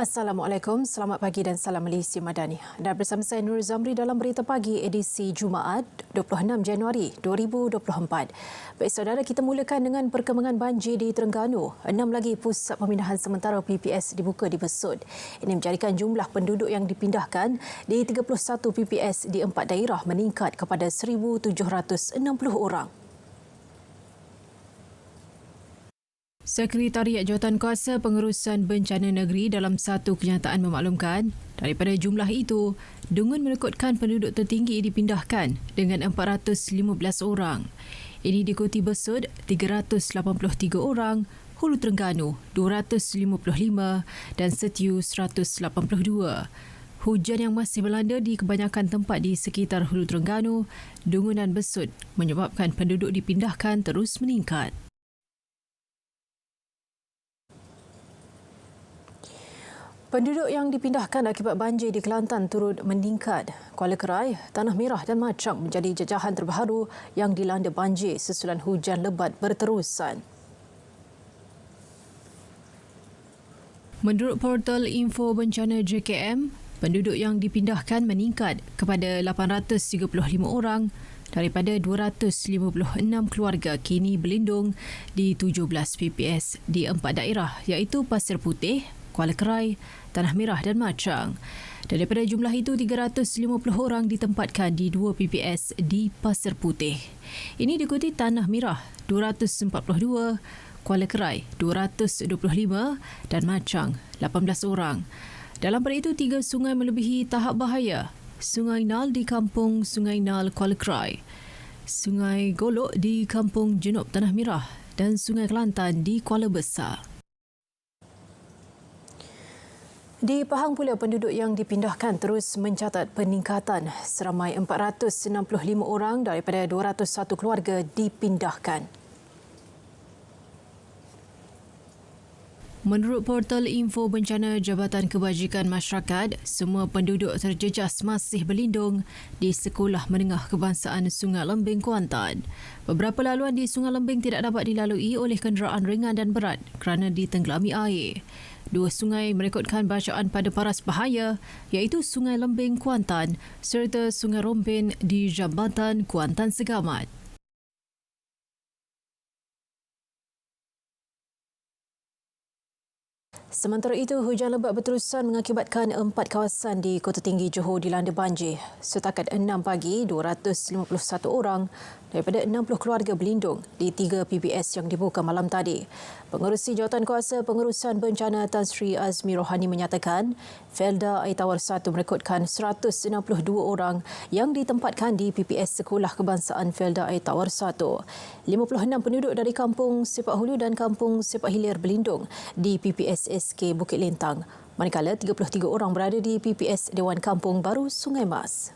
Assalamualaikum, selamat pagi dan salam Malaysia Madani. Dan bersama saya Nur Zamri dalam Berita Pagi edisi Jumaat 26 Januari 2024. Baik saudara, kita mulakan dengan perkembangan banjir di Terengganu. 6 lagi pusat pemindahan sementara PPS dibuka di Besut. Ini menjadikan jumlah penduduk yang dipindahkan di 31 PPS di 4 daerah meningkat kepada 1,760 orang. Sekretariat Jawatankuasa Pengurusan Bencana Negeri dalam satu kenyataan memaklumkan, daripada jumlah itu, Dungun merekodkan penduduk tertinggi dipindahkan dengan 415 orang. Ini diikuti Besut 383 orang, Hulu Terengganu 255 dan Setiu 182. Hujan yang masih melanda di kebanyakan tempat di sekitar Hulu Terengganu, Dungun dan Besut menyebabkan penduduk dipindahkan terus meningkat. Penduduk yang dipindahkan akibat banjir di Kelantan turut meningkat. Kuala Kerai, Tanah Merah dan Machang menjadi jajahan terbaru yang dilanda banjir susulan hujan lebat berterusan. Menurut portal Info Bencana JKM, penduduk yang dipindahkan meningkat kepada 835 orang daripada 256 keluarga kini berlindung di 17 PPS di 4 daerah iaitu Pasir Putih, Kuala Kerai, Tanah Merah dan Machang. Daripada jumlah itu, 350 orang ditempatkan di 2 PPS di Pasir Putih. Ini diikuti Tanah Merah 242, Kuala Kerai 225 dan Machang 18 orang. Dalam pada itu, 3 sungai melebihi tahap bahaya. Sungai Nal di Kampung Sungai Nal, Kuala Kerai, Sungai Golok di Kampung Jenub Tanah Merah dan Sungai Kelantan di Kuala Besar. Di Pahang pula, penduduk yang dipindahkan terus mencatat peningkatan. Seramai 465 orang daripada 201 keluarga dipindahkan. Menurut portal Info Bencana Jabatan Kebajikan Masyarakat, semua penduduk terjejas masih berlindung di Sekolah Menengah Kebangsaan Sungai Lembing, Kuantan. Beberapa laluan di Sungai Lembing tidak dapat dilalui oleh kenderaan ringan dan berat kerana ditenggelami air. 2 sungai merekodkan bacaan pada paras bahaya iaitu Sungai Lembing, Kuantan serta Sungai Rombin di Jambatan, Kuantan Segamat. Sementara itu, hujan lebat berterusan mengakibatkan 4 kawasan di Kota Tinggi Johor dilanda banjir. Setakat 6 pagi, 251 orang daripada 60 keluarga berlindung di 3 PPS yang dibuka malam tadi. Pengerusi Jawatankuasa Pengurusan Bencana Tan Sri Azmi Rohani menyatakan, Felda Air Tawar 1 merekodkan 162 orang yang ditempatkan di PPS Sekolah Kebangsaan Felda Air Tawar 1. 56 penduduk dari Kampung Sepak Hulu dan Kampung Sepak Hilir berlindung di PPS SK Bukit Lintang, manakala 33 orang berada di PPS Dewan Kampung Baru Sungai Mas.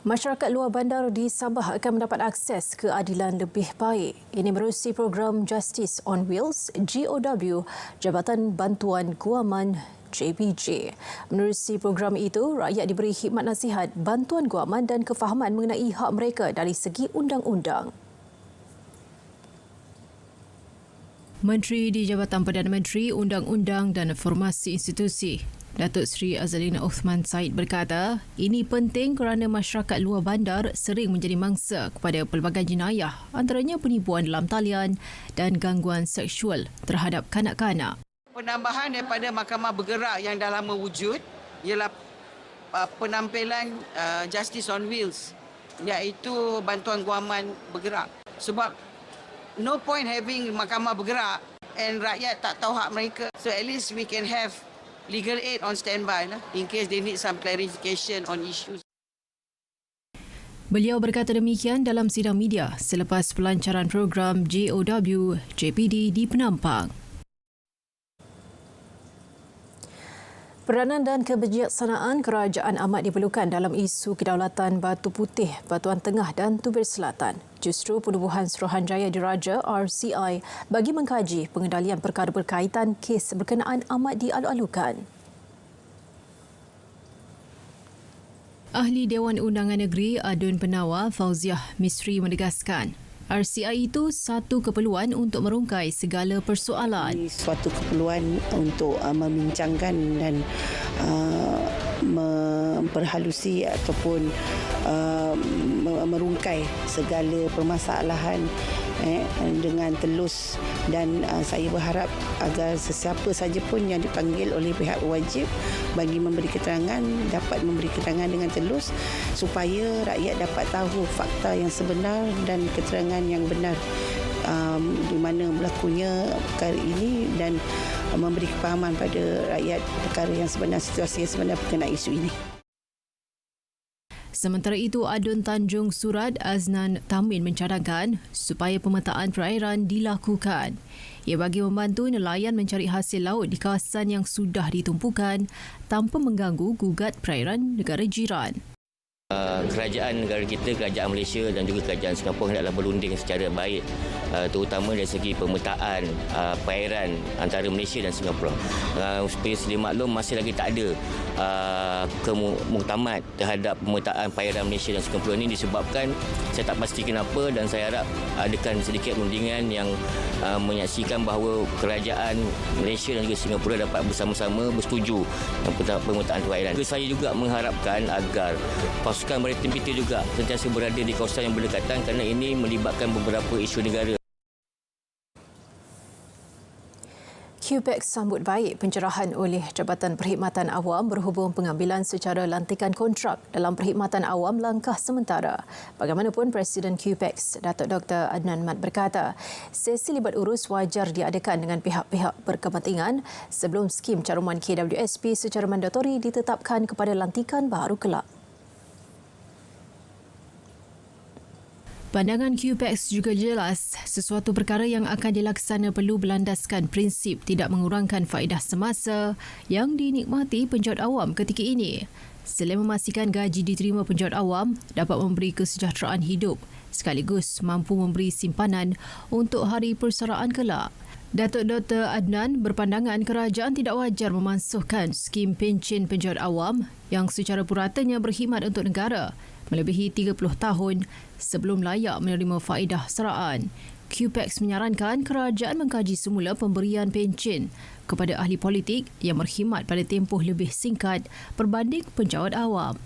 Masyarakat luar bandar di Sabah akan mendapat akses keadilan lebih baik. Ini menerusi program Justice on Wheels GOW Jabatan Bantuan Guaman JBJ. Menerusi program itu, rakyat diberi khidmat nasihat, bantuan guaman dan kefahaman mengenai hak mereka dari segi undang-undang. Menteri di Jabatan Perdana Menteri Undang-Undang dan Formasi Institusi, Datuk Seri Azalina Othman Said berkata, ini penting kerana masyarakat luar bandar sering menjadi mangsa kepada pelbagai jenayah, antaranya penipuan dalam talian dan gangguan seksual terhadap kanak-kanak. Penambahan daripada Mahkamah Bergerak yang dah lama wujud ialah penampilan Justice on Wheels, iaitu bantuan guaman bergerak. Sebab no point having Mahkamah Bergerak and rakyat tak tahu hak mereka. So at least we can have legal aid on standby in case they need some clarification on issues. Beliau berkata demikian dalam sidang media selepas pelancaran program GOW JPD di Penampang. Peranan dan kebijaksanaan kerajaan amat diperlukan dalam isu kedaulatan Batu Putih, Batuan Tengah dan Tubir Selatan. Justru Penubuhan Suruhanjaya Diraja RCI bagi mengkaji pengendalian perkara berkaitan kes berkenaan amat dialu-alukan. Ahli Dewan Undangan Negeri Adun Penawa Fauziah Misri menegaskan, RCI itu satu keperluan untuk merungkai segala persoalan. Ini suatu keperluan untuk membincangkan dan memperhalusi ataupun merungkai segala permasalahan dengan telus, dan saya berharap agar sesiapa saja pun yang dipanggil oleh pihak wajib bagi memberi keterangan dapat memberi keterangan dengan telus supaya rakyat dapat tahu fakta yang sebenar dan keterangan yang benar di mana berlakunya perkara ini, dan memberi kepahaman pada rakyat perkara yang sebenar, situasi yang sebenar berkenaan isu ini. Sementara itu, Adun Tanjung Surat Aznan Tamin mencadangkan supaya pemetaan perairan dilakukan. Ia bagi membantu nelayan mencari hasil laut di kawasan yang sudah ditumpukan tanpa mengganggu gugat perairan negara jiran. Kerajaan negara kita, kerajaan Malaysia dan juga kerajaan Singapura hendaklah berunding secara baik, terutama dari segi pemetaan perairan antara Malaysia dan Singapura. Seperti sedia maklum, masih lagi tak ada muktamad terhadap pemetaan perairan Malaysia dan Singapura ini disebabkan saya tak pasti kenapa, dan saya harap adakan sedikit rundingan yang menyaksikan bahawa kerajaan Malaysia dan juga Singapura dapat bersama-sama bersetuju pemetaan perairan. Saya juga mengharapkan agar pasukan maritim kita juga sentiasa berada di kawasan yang berdekatan kerana ini melibatkan beberapa isu negara. QPEX sambut baik pencerahan oleh Jabatan Perkhidmatan Awam berhubung pengambilan secara lantikan kontrak dalam perkhidmatan awam langkah sementara. Bagaimanapun, Presiden QPEX, Datuk Dr. Adnan Mat berkata, sesi libat urus wajar diadakan dengan pihak-pihak berkepentingan sebelum skim caruman KWSP secara mandatori ditetapkan kepada lantikan baru kelak. Pandangan QPEX juga jelas, sesuatu perkara yang akan dilaksana perlu berlandaskan prinsip tidak mengurangkan faedah semasa yang dinikmati penjawat awam ketika ini. Selain memastikan gaji diterima penjawat awam dapat memberi kesejahteraan hidup, sekaligus mampu memberi simpanan untuk hari persaraan kelak. Datuk Dr. Adnan berpandangan kerajaan tidak wajar memansuhkan skim pencen penjawat awam yang secara puratanya berkhidmat untuk negara melebihi 30 tahun sebelum layak menerima faedah seraan. QPEX menyarankan kerajaan mengkaji semula pemberian pencen kepada ahli politik yang berkhidmat pada tempoh lebih singkat berbanding penjawat awam.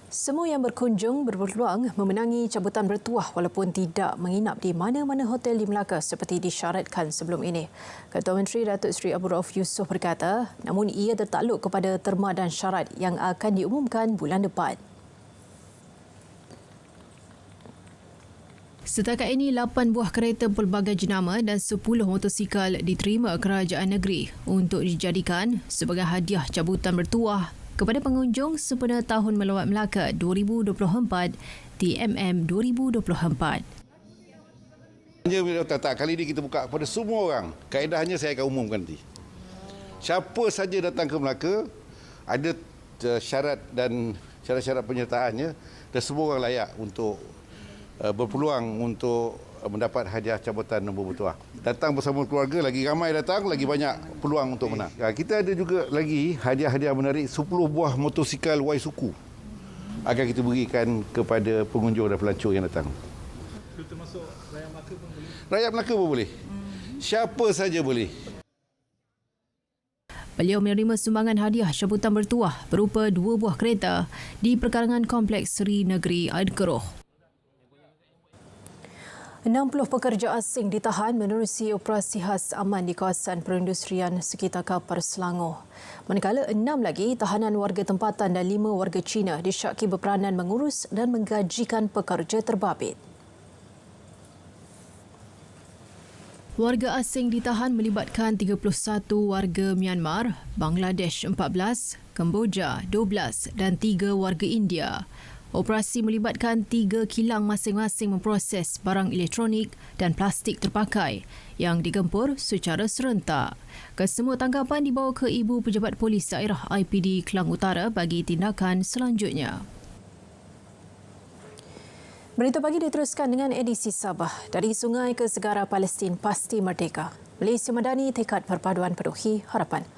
Semua yang berkunjung berpeluang memenangi cabutan bertuah walaupun tidak menginap di mana-mana hotel di Melaka seperti disyaratkan sebelum ini. Ketua Menteri Datuk Seri Abdul Rauf Yusof berkata, namun ia tertakluk kepada terma dan syarat yang akan diumumkan bulan depan. Setakat ini, 8 buah kereta pelbagai jenama dan 10 motosikal diterima kerajaan negeri untuk dijadikan sebagai hadiah cabutan bertuah kepada pengunjung sempena Tahun Melawat Melaka 2024 TMM 2024. Kali ini kita buka kepada semua orang. Kaedahnya saya akan umumkan nanti. Siapa saja datang ke Melaka, ada syarat dan syarat-syarat penyertaannya, dan semua orang layak untuk berpeluang untuk mendapat hadiah cabutan nombor bertuah. Datang bersama keluarga, lagi ramai datang, lagi banyak peluang untuk menang. Kita ada juga lagi hadiah-hadiah menarik, 10 buah motosikal Y-Suku akan kita berikan kepada pengunjung dan pelancong yang datang. Termasuk rakyat Melaka pun boleh? Rakyat Melaka pun boleh. Siapa saja boleh. Beliau menerima sumbangan hadiah cabutan bertuah berupa 2 buah kereta di perkarangan Kompleks Seri Negeri Air Keroh. 60 pekerja asing ditahan menerusi operasi khas aman di kawasan perindustrian sekitar Kapar Selangor. Manakala 6 lagi tahanan warga tempatan dan 5 warga Cina disyaki berperanan mengurus dan menggajikan pekerja terbabit. Warga asing ditahan melibatkan 31 warga Myanmar, Bangladesh 14, Kemboja 12 dan 3 warga India. Operasi melibatkan 3 kilang masing-masing memproses barang elektronik dan plastik terpakai yang digempur secara serentak. Kesemua tangkapan dibawa ke Ibu Pejabat Polis Daerah IPD Klang Utara bagi tindakan selanjutnya. Berita pagi diteruskan dengan edisi Sabah. Dari sungai ke segara Palestin pasti merdeka. Malaysia Madani tekad perpaduan penuhi harapan.